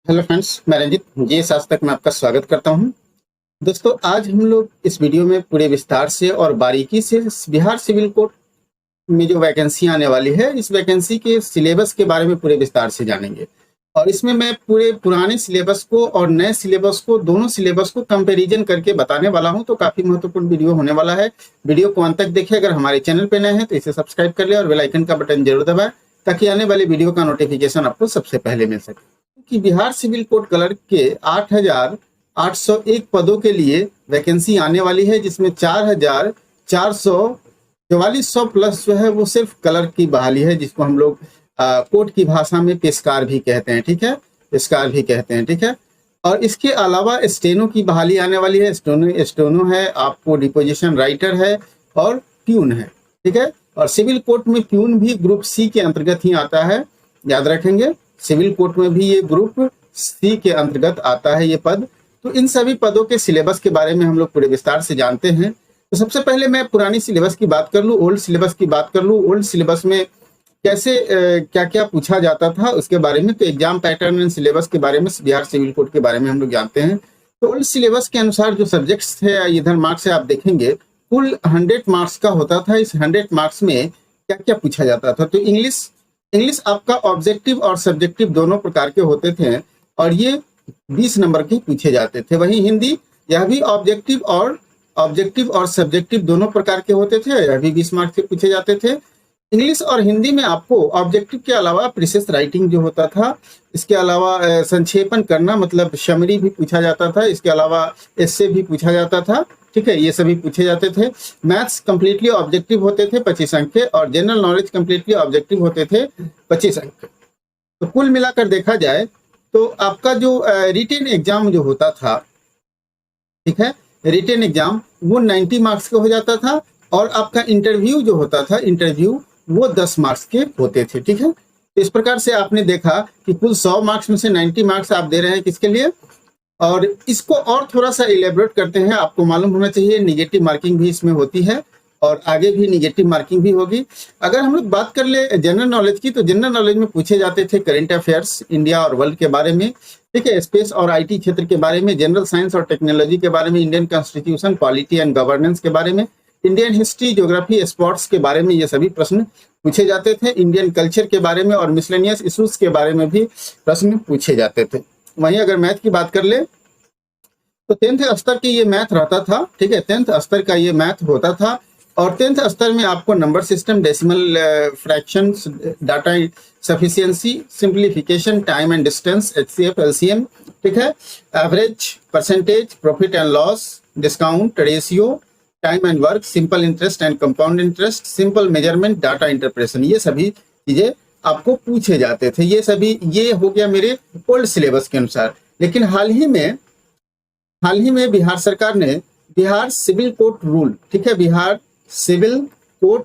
Hello friends, मैं Ranjit GS आज तक में आपका स्वागत करता हूं। दोस्तों, आज हम लोग इस वीडियो में पूरे विस्तार से और बारीकी से बिहार सिविल कोड में जो वैकेंसी आने वाली है, इस वैकेंसी के सिलेबस के बारे में पूरे विस्तार से जानेंगे। और इसमें मैं पूरे पुराने सिलेबस को और नए सिलेबस को, दोनों सिलेबस को कंपैरिजन करके बताने वाला हूं। तो काफी महत्वपूर्ण वीडियो होने वाला है। वीडियो को अंत तक देखिए। अगर हमारे चैनल पे नए हैं तो इसे सब्सक्राइब कर ले और बेल आइकन का बटन जरूर दबाएं, ताकि आने वाले वीडियो का नोटिफिकेशन आपको सबसे पहले मिल सके। कि बिहार सिविल कोड क्लर्क के 8,801 पदों के लिए वैकेंसी आने वाली है, जिसमें 4,444 प्लस जो है वो सिर्फ क्लर्क की बहाली है, जिसको हम लोग कोर्ट की भाषा में पेशकार भी कहते हैं। ठीक है, पेशकार भी कहते हैं। ठीक है, और इसके अलावा स्टेनो की बहाली आने वाली है। स्टेनो है, आपको डिपोजिशन राइटर है और प्यून है। ठीक है, और सिविल कोर्ट में प्यून भी ग्रुप सी के अंतर्गत ही आता है, याद रखेंगे। सिविल कोर्ट में भी ये ग्रुप सी के अंतर्गत आता है ये पद। तो इन सभी पदों के सिलेबस के बारे में हम लोग पूरे विस्तार से जानते हैं। तो सबसे पहले मैं पुरानी सिलेबस की बात कर लूँ, ओल्ड सिलेबस की बात कर लूँ। ओल्ड सिलेबस में कैसे क्या क्या पूछा जाता था उसके बारे में। तो एग्जाम पैटर्न एंड सिलेबस के बारे में, बिहार सिविल कोड के बारे में हम लोग जानते हैं। तो ओल्ड सिलेबस के अनुसार जो सब्जेक्ट्स थे, इधर मार्क्स से आप देखेंगे, कुल 100 मार्क्स का होता था। इस 100 मार्क्स में क्या क्या पूछा जाता था। तो इंग्लिश आपका ऑब्जेक्टिव और सब्जेक्टिव दोनों प्रकार के होते थे, और ये 20 नंबर के पूछे जाते थे। वहीं हिंदी, यह भी ऑब्जेक्टिव और सब्जेक्टिव दोनों प्रकार के होते थे, यह भी 20 मार्क्स के पूछे जाते थे। इंग्लिश और हिंदी में आपको ऑब्जेक्टिव के अलावा प्रीसेस राइटिंग जो होता था, इसके अलावा संक्षेपण करना मतलब समरी भी पूछा जाता था। इसके अलावा एस्से भी पूछा जाता था। ठीक है, ये सभी पूछे जाते थे। मैथ्स कंप्लीटली ऑब्जेक्टिव होते थे 25 अंक के, और जनरल नॉलेज कंप्लीटली ऑब्जेक्टिव होते थे 25 अंक के। तो कुल मिलाकर देखा जाए तो आपका जो रिटेन एग्जाम जो होता था, ठीक है, रिटेन एग्जाम वो 90 मार्क्स का हो जाता था, और आपका इंटरव्यू जो होता था, इंटरव्यू वो 10 मार्क्स के होते थे। ठीक है, तो इस प्रकार से आपने देखा कि कुल 100 मार्क्स में से 90 मार्क्स आप दे रहे हैं किसके लिए। और इसको और थोड़ा सा इलेबोरेट करते हैं। आपको मालूम होना चाहिए निगेटिव मार्किंग भी इसमें होती है, और आगे भी निगेटिव मार्किंग भी होगी। अगर हम लोग बात कर ले जनरल नॉलेज की, तो जनरल नॉलेज में पूछे जाते थे करंट अफेयर्स, इंडिया और वर्ल्ड के बारे में। ठीक है, स्पेस और आईटी क्षेत्र के बारे में, जनरल साइंस और टेक्नोलॉजी के बारे में, Indian constitution, polity and governance के बारे में, इंडियन हिस्ट्री, ज्योग्राफी, स्पोर्ट्स के बारे में, ये सभी प्रश्न पूछे जाते थे। इंडियन कल्चर के बारे में और मिसलेनियस इशूज के बारे में भी प्रश्न पूछे जाते थे। वहीं अगर मैथ की बात कर ले तो 10th स्तर की ये मैथ रहता था। ठीक है, 10th स्तर का ये मैथ होता था, और 10th स्तर में आपको number system, decimal fractions, data sufficiency, simplification, time and distance, HCF, LCM, ठीक है, average, percentage, profit and loss, discount ratio, time and work, simple interest and compound interest, simple measurement, data interpretation, ये सभी चीजें आपको पूछे जाते थे। ये सभी ये हो गया मेरे ओल्ड सिलेबस के अनुसार। लेकिन हाल ही में बिहार सरकार ने बिहार सिविल कोड रूल, ठीक है, बिहार सिविल कोड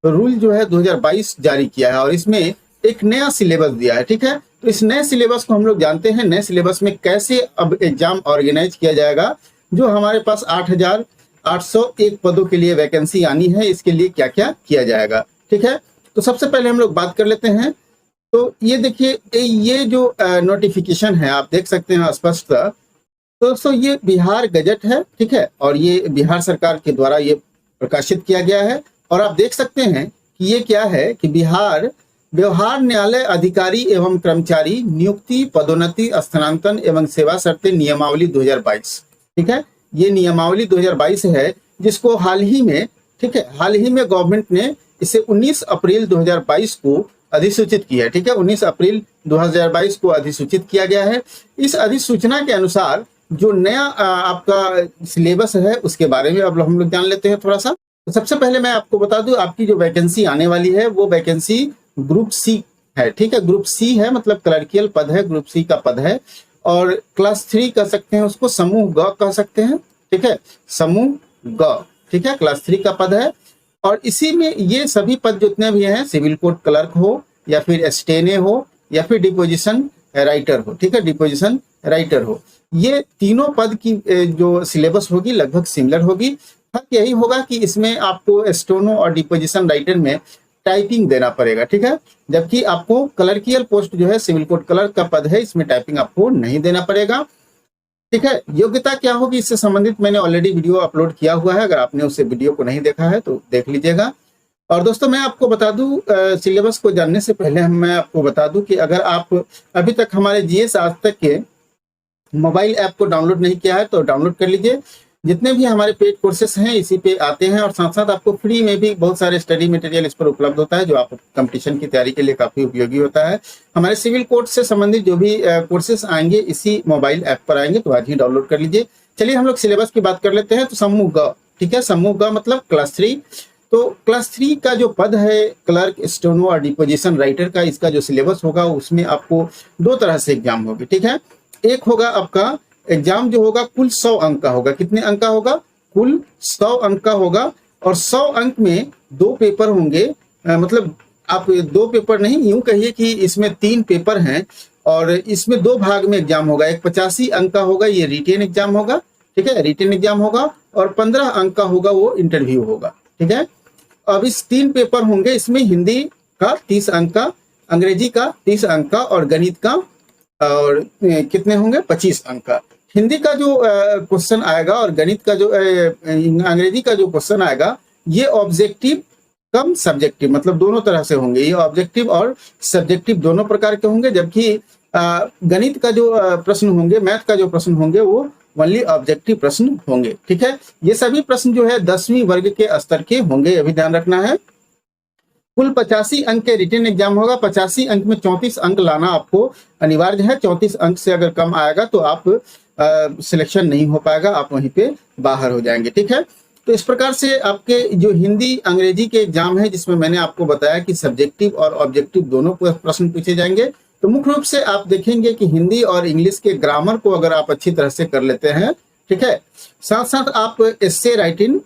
रूल जो है 2022 जारी किया है, और इसमें एक नया सिलेबस दिया है। ठीक है, तो इस नए सिलेबस को हम लोग जानते हैं। नए सिलेबस में कैसे अब एग्जाम ऑर्गेनाइज किया जाएगा। जो हमारे पास 8,801 पदों के लिए वैकेंसी आनी है, इसके लिए क्या क्या किया जाएगा। ठीक है, तो सबसे पहले हम लोग बात कर लेते हैं। तो ये देखिए, ये जो नोटिफिकेशन है आप देख सकते हैं स्पष्ट। तो दोस्तों, ये बिहार गजट है। ठीक है, और ये बिहार सरकार के द्वारा ये प्रकाशित किया गया है। और आप देख सकते हैं कि ये क्या है कि बिहार व्यवहार न्यायालय अधिकारी एवं कर्मचारी नियुक्ति, पदोन्नति, स्थानांतरण एवं सेवा शर्तें नियमावली 2022। ठीक है, ये नियमावली 2022 है, जिसको हाल ही में, ठीक है, हाल ही में गवर्नमेंट ने इसे 19 अप्रैल 2022 को अधिसूचित किया है। ठीक है, 19 अप्रैल 2022 को अधिसूचित किया गया है। इस अधिसूचना के अनुसार जो नया आपका सिलेबस है उसके बारे में अब हम लोग जान लेते हैं थोड़ा सा। तो सबसे पहले मैं आपको बता दूं, आपकी जो वैकेंसी आने वाली है वो वैकेंसी ग्रुप सी है। ठीक है, ग्रुप सी है, मतलब क्लर्कियल पद है, ग्रुप सी का पद है। और क्लास 3 कह सकते हैं उसको, समूह ग कह सकते हैं। ठीक है, समूह ग, ठीक है, क्लास 3 का पद है। और इसी में ये सभी पद जितने भी हैं, सिविल कोड क्लर्क हो, या फिर स्टेने हो, या फिर डिपोजिशन राइटर हो। ठीक है, डिपोजिशन राइटर हो, ये तीनों पद की जो सिलेबस होगी लगभग सिमिलर होगी। फर्क यही होगा कि इसमें आपको स्टेनो और डिपोजिशन राइटर में टाइपिंग देना पड़ेगा, ठीक है। जबकि आपको क्लर्कियल पोस्ट जो है सिविल कोड क्लर्क का पद है, इसमें टाइपिंग आपको नहीं देना पड़ेगा, ठीक है। योग्यता क्या होगी इससे संबंधित मैंने ऑलरेडी वीडियो अपलोड किया हुआ है, अगर आपने उस वीडियो को नहीं देखा है तो देख लीजिएगा। और दोस्तों मैं आपको बता दूं, सिलेबस को जानने से पहले मैं आपको बता दूं कि अगर आप अभी तक हमारे जीएस आज तक के मोबाइल ऐप को डाउनलोड नहीं किया है तो डाउनलोड कर लीजिए। जितने भी हमारे पेड कोर्सेस हैं इसी पे आते हैं, और साथ साथ आपको फ्री में भी बहुत सारे स्टडी मटेरियल इस पर उपलब्ध होता है, जो आप कंपटीशन की तैयारी के लिए काफी उपयोगी होता है। हमारे सिविल कोड से संबंधित जो भी कोर्सेस आएंगे इसी मोबाइल ऐप पर आएंगे, तो आज ही डाउनलोड कर लीजिए। चलिए हम लोग सिलेबस की बात कर लेते हैं। तो समूह ग, ठीक है, समूह ग मतलब क्लास 3। तो क्लास 3 का जो पद है क्लर्क, स्टेनो और डिपोजिशन राइटर का, इसका जो सिलेबस होगा उसमें आपको 2 तरह से एग्जाम होगी, ठीक है। एक होगा आपका एग्जाम जो होगा कुल 100 अंक का होगा। कितने अंक का होगा? कुल 100 अंक का होगा, और 100 अंक में 2 पेपर होंगे। मतलब आप 2 पेपर नहीं, यूं कहिए कि इसमें 3 पेपर हैं, और इसमें 2 भाग में एग्जाम होगा। एक 85 अंक का होगा, ये रिटेन एग्जाम होगा, ठीक है, रिटेन एग्जाम होगा, और 15 अंक का होगा वो इंटरव्यू होगा, ठीक है। अब इस 3 पेपर होंगे, इसमें हिंदी का 30 अंक का, अंग्रेजी का 30 अंक का, और गणित का और कितने होंगे? 25 अंक का। हिंदी का जो क्वेश्चन आएगा और गणित का जो अंग्रेजी का जो क्वेश्चन आएगा, ये ऑब्जेक्टिव कम सब्जेक्टिव, मतलब दोनों तरह से होंगे। ये ऑब्जेक्टिव और सब्जेक्टिव दोनों प्रकार के होंगे, जबकि गणित का जो प्रश्न होंगे, मैथ का जो प्रश्न होंगे, वो ओनली ऑब्जेक्टिव प्रश्न होंगे, ठीक है। ये सभी प्रश्न जो है 10वीं वर्ग के स्तर के होंगे, अभी ध्यान रखना है। कुल 85 अंक के रिटन एग्जाम होगा। 85 अंक में 34 अंक लाना आपको अनिवार्य है। 34 अंक से अगर कम आएगा तो आप सिलेक्शन नहीं हो पाएगा, आप वहीं पे बाहर हो जाएंगे, ठीक है। तो इस प्रकार से आपके जो हिंदी अंग्रेजी के एग्जाम है, जिसमें मैंने आपको बताया कि सब्जेक्टिव और ऑब्जेक्टिव दोनों प्रश्न पूछे जाएंगे, तो मुख्य रूप से आप देखेंगे कि हिंदी और इंग्लिश के ग्रामर को अगर आप अच्छी तरह से कर लेते हैं, ठीक है, साथ साथ आप एस्से राइटिंग,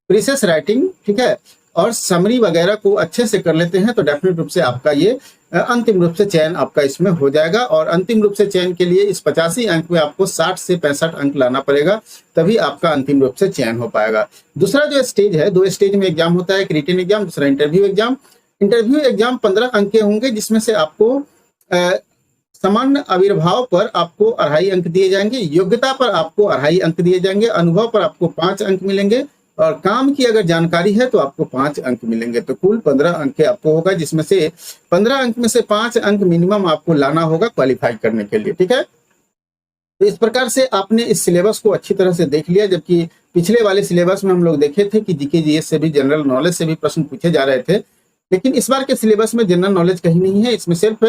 प्रीसेस राइटिंग, ठीक है, और समरी वगैरह को अच्छे से कर लेते हैं, तो डेफिनेट रूप से आपका ये अंतिम रूप से चयन आपका इसमें हो जाएगा। और अंतिम रूप से चयन के लिए इस 85 अंक में आपको 60 से 65 अंक लाना पड़ेगा, तभी आपका अंतिम रूप से चयन हो पाएगा। दूसरा जो स्टेज है, 2 स्टेज में एग्जाम होता है, एक रिटन एग्जाम, दूसरा इंटरव्यू एग्जाम। इंटरव्यू एग्जाम 15 अंक के होंगे, जिसमें से आपको सामान्य आविर्भाव पर आपको 2.5 अंक दिए जाएंगे, योग्यता पर आपको 2.5 अंक दिए जाएंगे, अनुभव पर आपको 5 अंक मिलेंगे, और काम की अगर जानकारी है तो आपको 5 अंक मिलेंगे। तो कुल 15 अंक आपको होगा, जिसमें से 15 अंक में से 5 अंक मिनिमम आपको लाना होगा क्वालिफाई करने के लिए, ठीक है। तो इस प्रकार से आपने इस सिलेबस को अच्छी तरह से देख लिया, जबकि पिछले वाले सिलेबस में हम लोग देखे थे कि जीके जीएस से भी, जनरल नॉलेज से भी प्रश्न पूछे जा रहे थे, लेकिन इस बार के सिलेबस में जनरल नॉलेज कहीं नहीं है। इसमें सिर्फ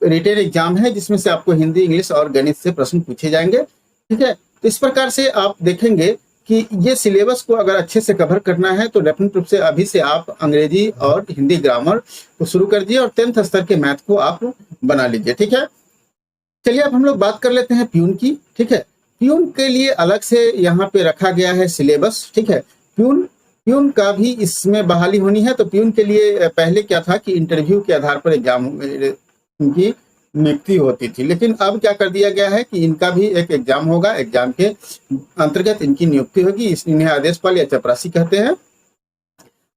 रिटेन एग्जाम है, जिसमें से आपको हिंदी, इंग्लिश और गणित से प्रश्न पूछे जाएंगे, ठीक है। तो इस प्रकार से आप देखेंगे कि ये सिलेबस को अगर अच्छे से कवर करना है तो डेफिनेट रूप से अभी से आप अंग्रेजी और हिंदी ग्रामर को शुरू कर दिए, और 10th स्तर के मैथ को आप बना लीजिए, ठीक है। चलिए अब हम लोग बात कर लेते हैं प्यून की, ठीक है। प्यून के लिए अलग से यहाँ पे रखा गया है सिलेबस, ठीक है। प्यून का भी इसमें बहाली होनी है। तो प्यून के लिए पहले क्या था कि इंटरव्यू के आधार पर एग्जाम की नियुक्ति होती थी, लेकिन अब क्या कर दिया गया है कि इनका भी एक एग्जाम होगा, एग्जाम के अंतर्गत इनकी नियुक्ति होगी। इन्हें आदेशपाल या चपरासी कहते हैं।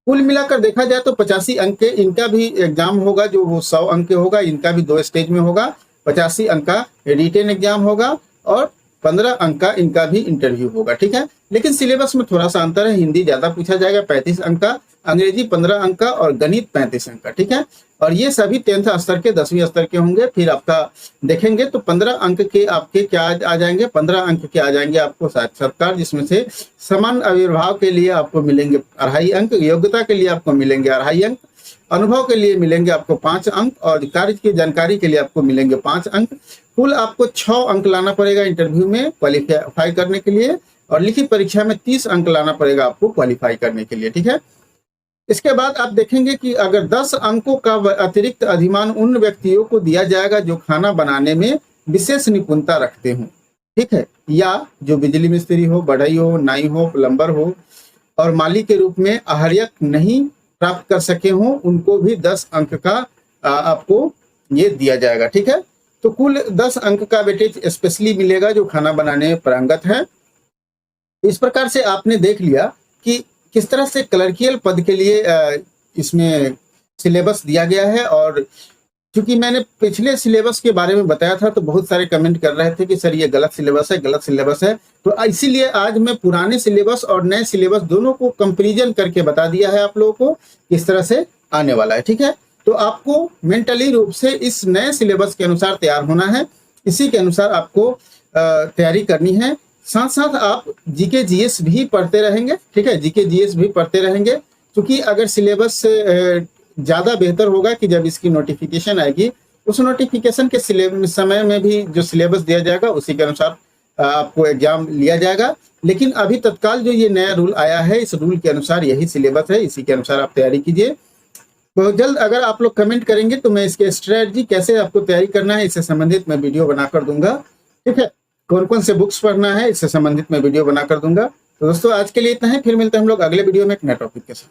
कुल मिलाकर देखा जाए तो 85 अंक के इनका भी एग्जाम होगा, जो वो 100 अंक के होगा। इनका भी 2 स्टेज में होगा। 85 अंक का रिटेन एग्जाम होगा, और 15 अंक का इनका भी इंटरव्यू होगा, ठीक है। लेकिन सिलेबस में थोड़ा सा अंतर है, हिंदी ज्यादा पूछा जाएगा 35 अंक का, अंग्रेजी 15 अंक का, और गणित 35 अंक का, ठीक है। और ये सभी 10th स्तर के, 10वीं स्तर के होंगे। फिर आपका देखेंगे तो 15 अंक के आपके क्या आ जाएंगे? 15 अंक के आ जाएंगे आपको साक्षात्कार, जिसमें से समान आविर्भाव के लिए आपको मिलेंगे 2.5 अंक, योग्यता के लिए आपको मिलेंगे 2.5 अंक, अनुभव के लिए मिलेंगे आपको 5 अंक, और कार्य की जानकारी के लिए आपको मिलेंगे 5 अंक। कुल आपको 6 अंक लाना पड़ेगा इंटरव्यू में क्वालिफाई करने के लिए, और लिखित परीक्षा में 30 अंक लाना पड़ेगा आपको क्वालिफाई करने के लिए, ठीक है। इसके बाद आप देखेंगे कि अगर 10 अंकों का अतिरिक्त अधिमान उन व्यक्तियों को दिया जाएगा जो खाना बनाने में विशेष निपुणता रखते हों, ठीक है, या जो बिजली मिस्त्री हो, बढ़ई हो, नाई हो, प्लम्बर हो, और माली के रूप में आहर्यक नहीं प्राप्त कर सके हों, उनको भी 10 अंक का आपको ये दिया जाएगा, ठीक है। तो कुल 10 अंक का वेटेज स्पेशली मिलेगा जो खाना बनाने में पारंगत है। इस प्रकार से आपने देख लिया कि किस तरह से क्लर्कियल पद के लिए इसमें सिलेबस दिया गया है। और क्योंकि मैंने पिछले सिलेबस के बारे में बताया था तो बहुत सारे कमेंट कर रहे थे कि सर ये गलत सिलेबस है, गलत सिलेबस है। तो इसीलिए आज मैं पुराने सिलेबस और नए सिलेबस दोनों को कंपैरिजन करके बता दिया है आप लोगों को किस तरह से आने वाला है। ठीक है, तो आपको मेंटली रूप से इस नए सिलेबस के अनुसार तैयार होना है, इसी के अनुसार आपको तैयारी करनी है। साथ साथ आप जीके जीएस भी पढ़ते रहेंगे। ठीक है, जीके जीएस भी पढ़ते रहेंगे, क्योंकि अगर सिलेबस से ज़्यादा बेहतर होगा कि जब इसकी नोटिफिकेशन आएगी उस नोटिफिकेशन के समय में भी जो सिलेबस दिया जाएगा उसी के अनुसार आपको एग्जाम लिया जाएगा। लेकिन अभी तत्काल जो ये नया रूल आया है, इस रूल के अनुसार यही सिलेबस है, इसी के अनुसार आप तैयारी कीजिए। तो जल्द अगर आप लोग कमेंट करेंगे तो मैं इसके स्ट्रेटजी कैसे आपको तैयारी करना है इससे संबंधित मैं वीडियो बनाकर दूंगा। ठीक है, कौन कौन से बुक्स पढ़ना है इससे संबंधित मैं वीडियो बनाकर दूंगा। तो दोस्तों आज के लिए इतना है, फिर मिलते हैं हम लोग अगले वीडियो में एक नए टॉपिक के साथ।